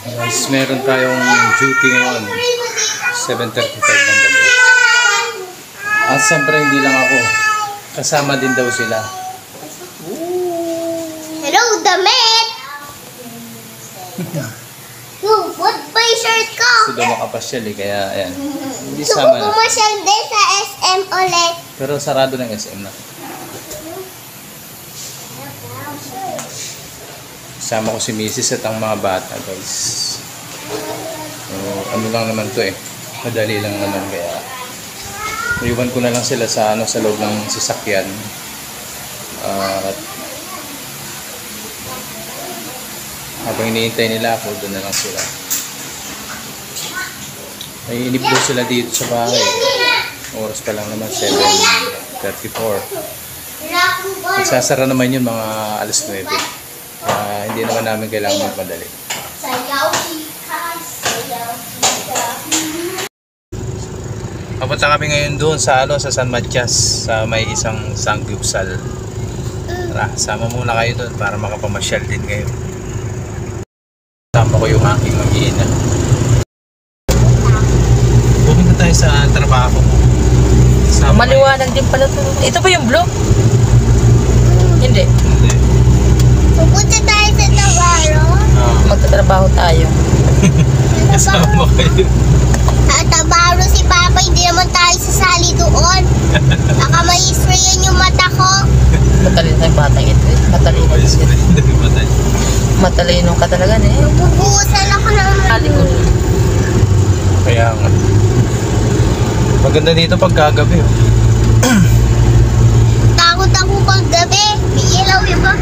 Guys, meron tayong duty ngayon. 7:35 ng gabi. At siyempre hindi lang ako. Kasama din daw sila. Hello, damit! What pa yung shirt ko? Gusto daw makapasyal eh, kaya ayan. Hindi sama na. Pumasyal din sa SM ulit. Pero sarado ng SM na. Sama ko si Mrs. at ang mga bata, guys. So, ano lang naman to eh. Madali lang naman, kaya iwan ko na lang sila sa sa loob ng sasakyan. At habang iniintay nila ako, doon na lang sila. Ay, inip doon sila dito sa bahay. Oras pa lang naman, 7:34. Nagsasara naman yun mga alas 9. Hindi naman namin kailangan magmadali. Papunta kami ngayon doon sa sa San Matias, sa may isang sanggupsal. Tara, sama muna kayo doon para makapamasyal din kayo. Sama ko yung aking mag-iina. Pupunta tayo sa trabaho ko. Maliwanag din pala ito. Ito ba yung blue? Hindi. Hindi. Pupunta tayo sa trabaho. Magtatrabaho tayo. Kasama kayo. Sa trabaho si Papa, hindi naman tayo sasali doon. Baka ma-sprayan yung mata ko. Matalino tayong batang ito eh. Matalino ka talaga eh. Bubuhusan ako ng Kalikod. Kaya nga. Maganda dito pag kagabi. takot ako pag gabi. May ilaw yung ba?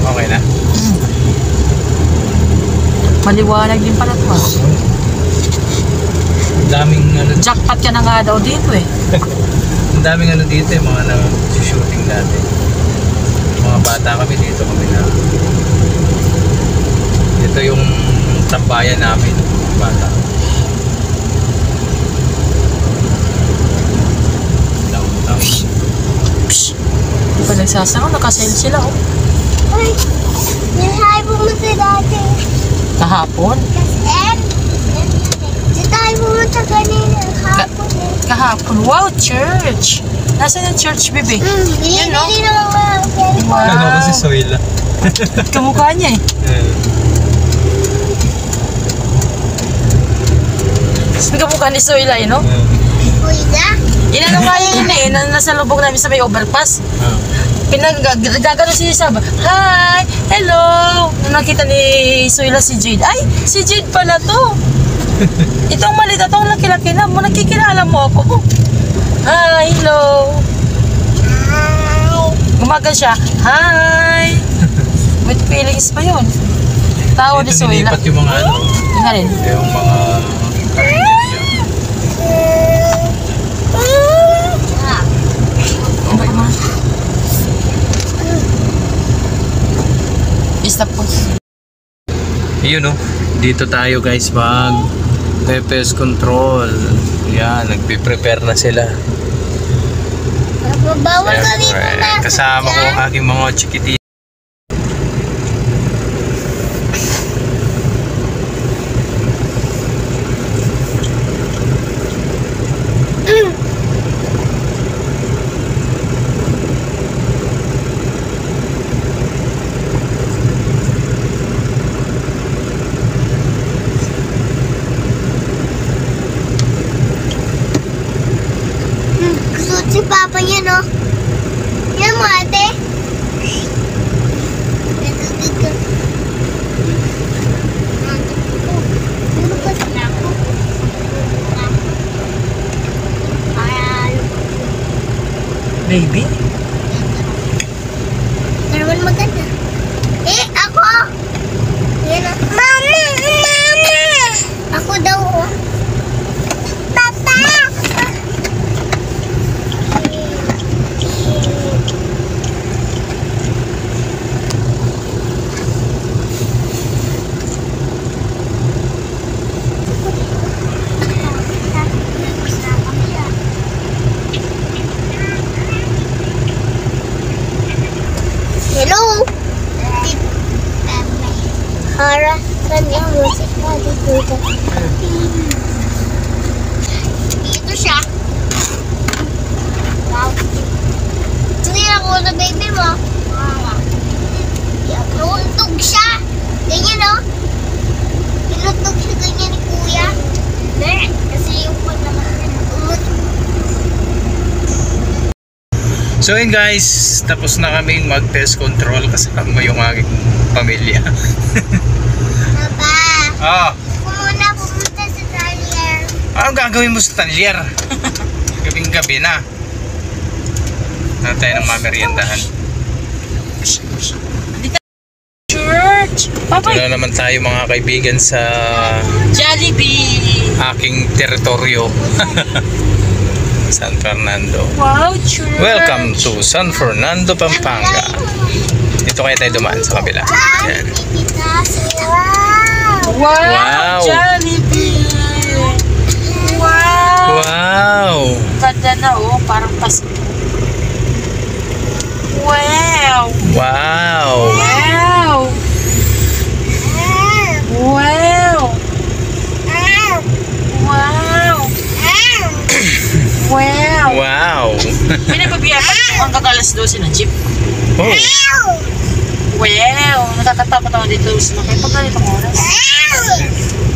Okay na? Maliwanag din pala ito. Ang daming Jackpot ka na nga daw dito eh. ang daming dito eh, mga shooting dati. Mga bata kami dito kami na. Ito yung tambayan namin, bata. Downtown. Di ba nagsasama? Nakasale sila oh. Ay, nahay pumunta dati. Kahapon? SM. Di tayo pumunta kanina. Hapon eh. Kahapon. Wow, church! Nasaan yung church, bebe? Yan no? Hindi naman mga Wow. Ano ko si Soyla? Kamukha niya eh. Kamukha ni Soyla eh, no? Uy na. Inano nga yun eh, nasa lubog namin sa may overpass. Pinagagano si Sab. Hi! Hello! Nung nakita ni Soyla si Jade. Ay! Si Jade pala to! Itong malita, itong laki-laki na mo. Nakikilala mo ako. Hi! Hello! Hi. Gumagal siya. Hi! With feelings pa yun. Tawa ni Dito Soyla. nilipat yung mga Yung nga rin. yung mga karinderya. Okay na. Stop po. Yun oh, dito tayo guys mag pest control. Yan, nagpe-prepare na sila. Bawal kami Siyempre, pumasok kasama ko ang aking mga chikitin. Gusto si Papa niya, no? Yan mo, ate. Ito. Ano pa sa ako? Baby? Naman maganda. Eh, ako! Yan na. Mama! Mama! Ako daw, oh. Papa! Ara, kanya music na dito. Dito siya. Wow. Tingnan ako na baby mo. Nauntog siya. Ganyan o. Pinutog siya ganyan ni kuya. Hindi. Kasi yung pag naman So yun guys, tapos na kaming mag-pest control kasama yung aking pamilya. Papa, Ah, ako muna pumunta sa Talier. anong gagawin mo sa tanlier? Gabing-gabi na. Na tayo ng mameriendahan. Church! Papa, Ito na naman tayo mga kaibigan sa Jollibee! aking teritoryo. San Fernando. Wow, church! Welcome to San Fernando, Pampanga. Dito kaya tayo dumaan sa kabila. Yan. Wow! Wow! Wow. Jollibee! Wow! Wow! Ganda na oh, parang pas... Wow! Wow! Wow! Wow! Wow! Wow! Wow! May nababiyapan hanggang alas 12 na jeep. Oh, Wow! Nakakatakot ako dito sa mga pag ganitong oras.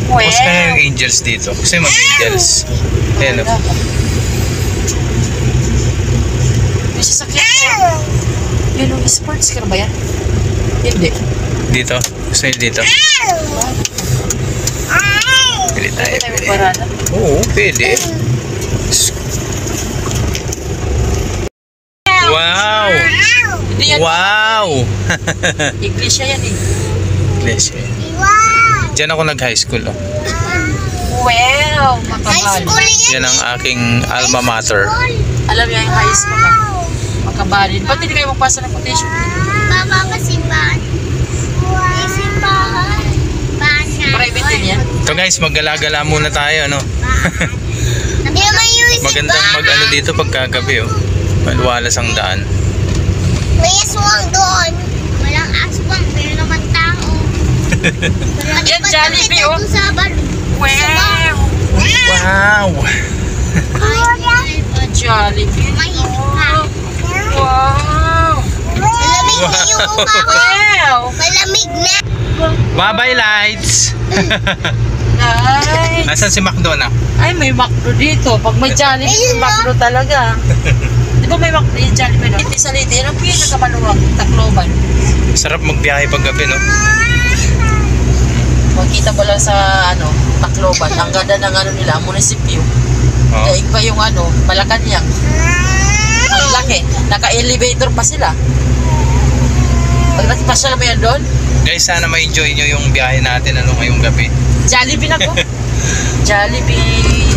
Wow! mas kaya yung angels dito. Kasi mag-angels. Ayan o. May sasakyan ko. Yun yung sports car ba yan? Hindi. Dito. Gusto nyo dito? Pili tayo. Pwede tayo Pili. magparada. Oo, pwede. Wow! Hindi yan. Wow! Iglesia yan eh. Iglesia. Diyan ako nag-high school. Oh. Wow! High Makabal. school yan. Yan ang aking alma mater. Alam niya yung high school na. Makabalin. Ba't hindi kayo magpasa ng quotation? Baba pa simbahan. May simbahan. Bana. Private din yan. So guys, maggala-gala muna tayo, ano? Hindi naman yung simbahan. Magandang mag-ano dito pagkagabi, oh. Maluwalas ang daan. May aswang doon. Walang aswang, pero naman tao. Yan, Jollibee, oh. Sa bar. Wow! Wow! Jollibee. Mahimik ka. Wow! Malamig na yung mukha ko. Wow! Malamig na. Bye-bye lights! Nice! Nasaan si Macdo na? Ay, may McDo dito. Pag may Jollibee, may McDo talaga. Di ba may McDo yung Jollibee? No? Hindi sa lidi. Ano po yung nagkamaluwag? Takloban. Sarap magbiyahe pag gabi, no? Magkita ko lang sa Tacloban. Ang ganda ng nila, munisipyo. Oh. Daig pa yung Malacanang. Ang laki. Naka-elevator pa sila. Pag nagpasyal mo yan doon, Guys, sana ma-enjoy nyo yung biyahe natin ano ngayong gabi. Jollibee na ko. Jollibee.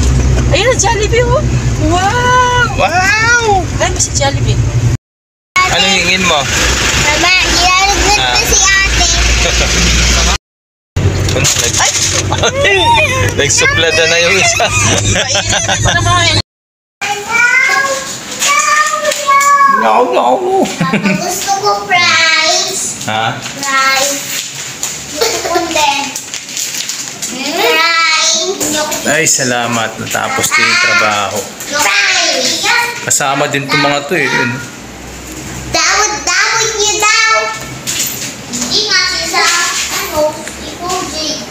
Ayun na, Jollibee oh. Wow! Wow! Kaya ba si Jollibee? Ano hingin mo? Mama, nilalaglag na si ate. Nagsuplada na yung isa. Mainit pa naman. No. Gusto ko fries. Ha? Fries. Gusto ko din. Fries. Ay, salamat. Natapos din yung trabaho. Fries. Kasama din itong mga to eh. Dawad niyo daw. Hindi nga siya ikaw, Jay.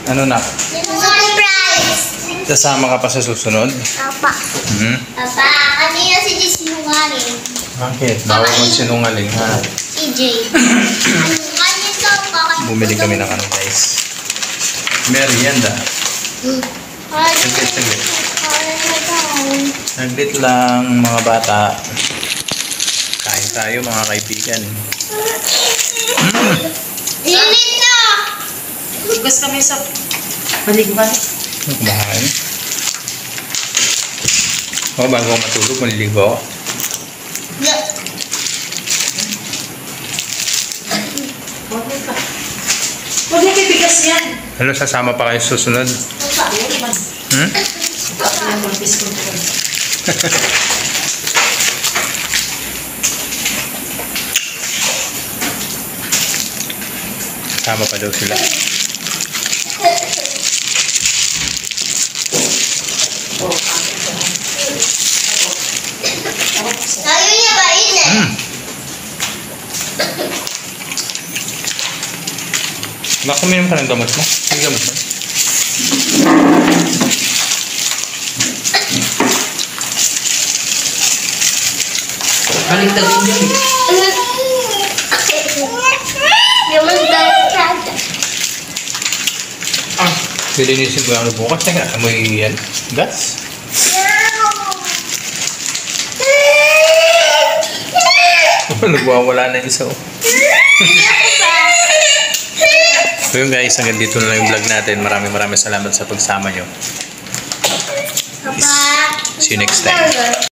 Ano na? Gusto ko fries. Kasama ka pa sa susunod? Papa. Hmm? Papa, kanina si Jay sinungaling. Bakit? Bawal mong sinungaling ha. Si Jay. Kanina daw, Bumili kami ng ano guys. Merienda. Saglit. Saglit lang mga bata. Kain tayo mga kaibigan. Init na! Igas kami sa baligban. Kumakain. O, bago ako matulog, maliligo ako. Huwag na bigas yan. Ano, sasama pa kayo sa susunod? Hmm? Sama pa daw sila. Ayaw niya ba yun eh? Nakuminom ka ng gamot mo? Ang gamot mo? Baliktad din yun. Naman dahil Pilinisin ko yung ano bukas. Teka, amoy yan. Gas? Nagwawala na yung isa. So yun guys, hanggang dito na lang yung vlog natin. Maraming salamat sa pagsama nyo. Papa. See you next time.